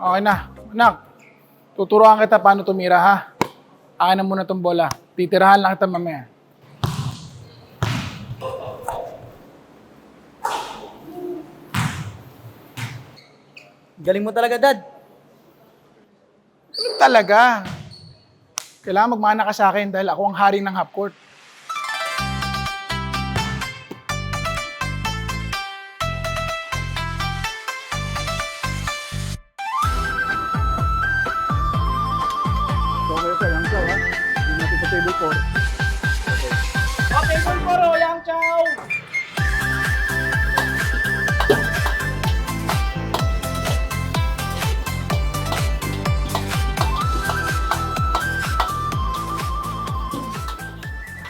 Okay na. Anak, tuturuan kita paano tumira, ha? Akin na muna tong bola. Titirahan lang kita mamaya. Galing mo talaga, Dad. Ano talaga? Kailangan magmana ka sa akin dahil ako ang hari ng half court. Okay, sir. Yang chow, ha? Hindi natin sa table 4. Okay, Pulporo, Yang Chow!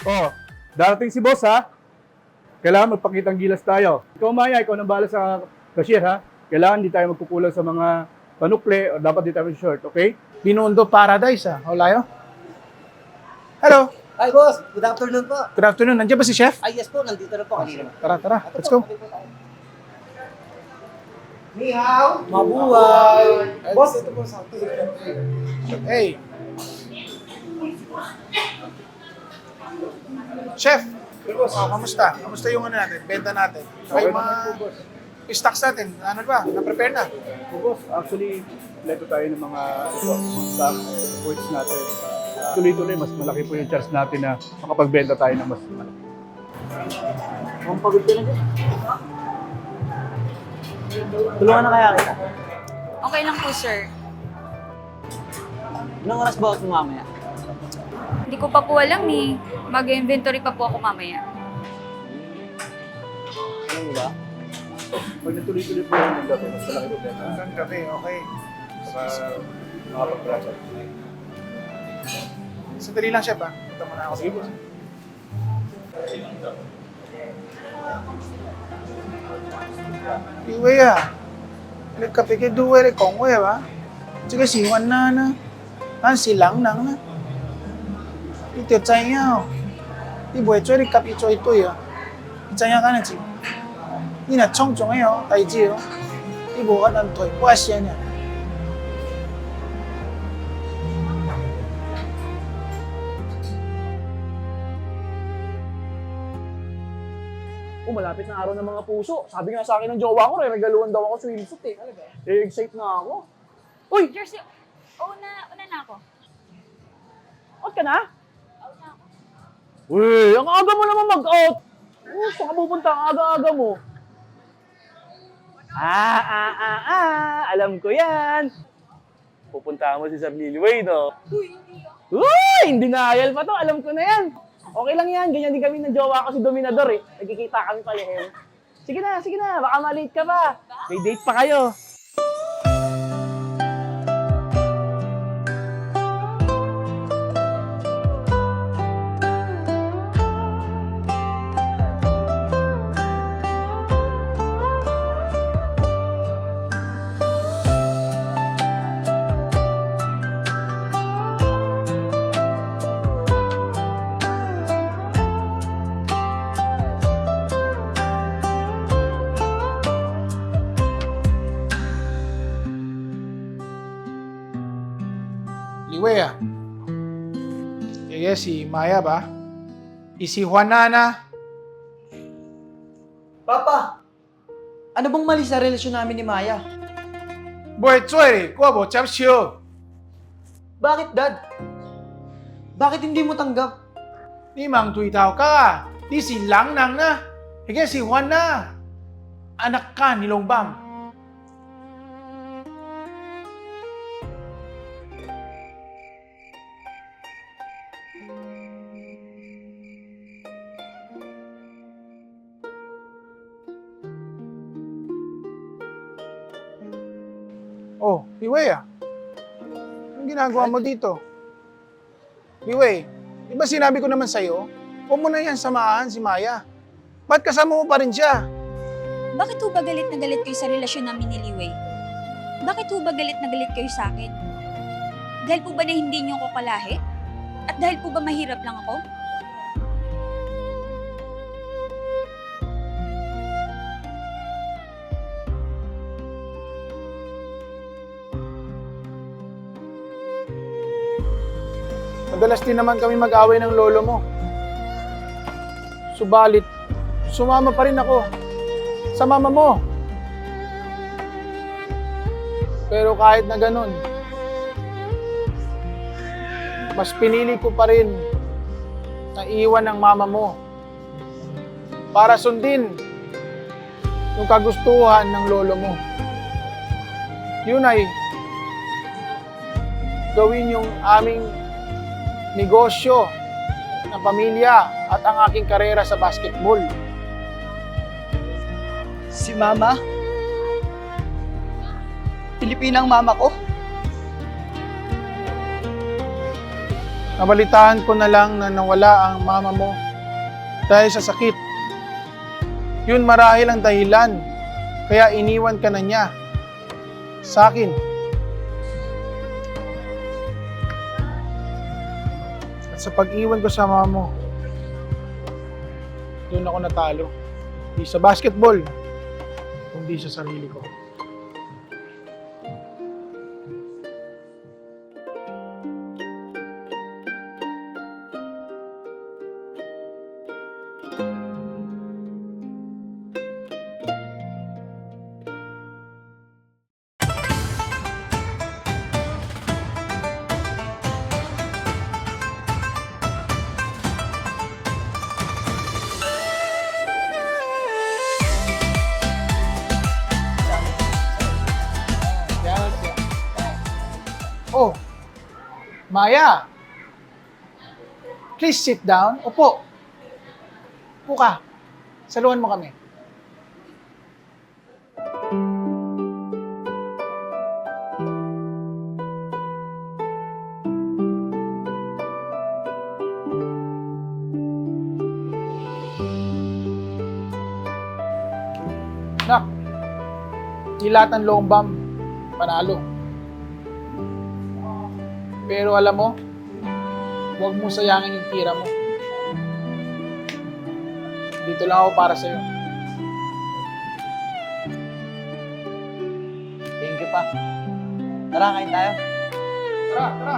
Oh, darating si boss, ha? Kailangan magpakitang gilas tayo. Ikaw, Maya, ikaw nang bahala sa cashier, ha? Kailangan di tayo magkukulang sa mga panukle o dapat di tayo short, okay? Binondo Paradise, ha? Olayo? Hello. Ay, boss. Good afternoon po. Good afternoon. Nandiyan ba si Chef? Ay, yes po. Nandito na po kanina. Tara. Let's go. Ni hao. Mabuhay. Boss, ito po sa Hey. Chef, kamusta? Kamusta yung ano natin? Benta natin? Saka yung mga stocks natin, ano ba? Na-prepare na? So, boss, actually, leto tayo ng mga stock points natin. Tuloy-tuloy, mas malaki po yung chance natin na makapagbenta tayo ng mas malaki. Ang pagod ka na dyan. Tulungan na kaya kita. Okay lang po, sir. Anong oras ba ako mamaya? Hindi ko pa po alam eh. Mag-inventory pa po ako mamaya. Ano ba? Pag natuloy-tuloy po yung gabi, mas malaki po benta. Hanggang gabi, okay. Saka makapag-brasa. Sandali lang, Chef, ha? Punta muna ako. Sige, boss. Iwe ya. Nagkapike duwe rin kong we, ba? Sige, siwan na. Silang na. Ito, tsaya. Ibo, ito rin kapi ito ya. Tsaya ka na, chi. Ina, chong-chong eh, taiji, Ibo ka ng toy. Buwas yan yan. Malapit na araw ng mga puso. Sabi nga sa akin ng jowa ko, regaluhan daw ako swimsuit eh. Excited na ako. Uy! Jersey, una na ako. Out ka na? Out na ako. Uy! Ang aga mo naman mag-out! Saan ka pupunta? Ang aga-aga mo. Alam ko yan. Pupunta mo si Sir Liliway, no? Uy! Hindi denial pa to. Alam ko na yan. Okay lang yan. Ganyan din kami ng jowa ko si Dominador eh. Nagkikita kami palihim. Sige na. Baka malate ka pa. May date pa kayo. Liwe ya. Kaya si Maya ba? Si Juana na. Papa! Ano bang mali sa relasyon namin ni Maya? Boy, tsoy, kuwabo, chapsyo. Bakit, Dad? Bakit hindi mo tanggap? Ni mang tui tao ka. Di si Lang Nang na. Kaya si Juana. Anak ka ni Longbam. Oh, Liwe ah. Anong ginagawa mo dito? Liway, di ba sinabi ko naman sa'yo, huwag mo na yan samahan si Maya. Ba't kasama mo pa rin siya? Bakit ho ba galit na galit kayo sa relasyon namin ni Liway? Bakit ho ba galit na galit kayo sa akin? Dahil po ba na hindi niyo ko kalahi? At dahil po ba mahirap lang ako? Madalas din naman kami mag-away ng lolo mo. Subalit, sumama pa rin ako sa mama mo. Pero kahit na ganun, mas pinili ko pa rin na iwan ng mama mo para sundin yung kagustuhan ng lolo mo. Yun ay gawin yung aming negosyo ng pamilya at ang aking karera sa basketball. Si Mama? Pilipinang mama ko? Nabalitaan ko na lang na nawala ang mama mo dahil sa sakit. Yun marahil ang dahilan kaya iniwan ka na niya sa akin. At sa pag-iwan ko sa mama mo, doon ako natalo. Hindi sa basketball, kundi sa sarili ko. Oh, Maya, please sit down. Upo. Upo ka. Saluhan mo kami. Nak, hilatan lombam, panalo. Pero alam mo, huwag mo sayangin yung tira mo. Dito lang ako para sa'yo. Thank you pa. Tara, kain tayo. Tara, tara.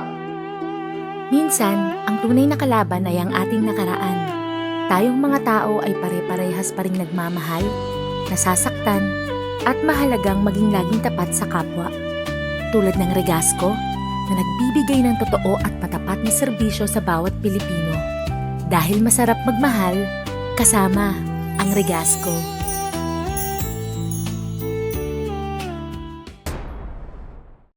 Minsan, ang tunay na kalaban ay ang ating nakaraan. Tayong mga tao ay pare-parehas pa rin nagmamahal, nasasaktan, at mahalagang maging laging tapat sa kapwa. Tulad ng Regasco, na nagbibigay ng totoo at matapat na serbisyo sa bawat Pilipino. Dahil masarap magmahal, kasama ang Regasco.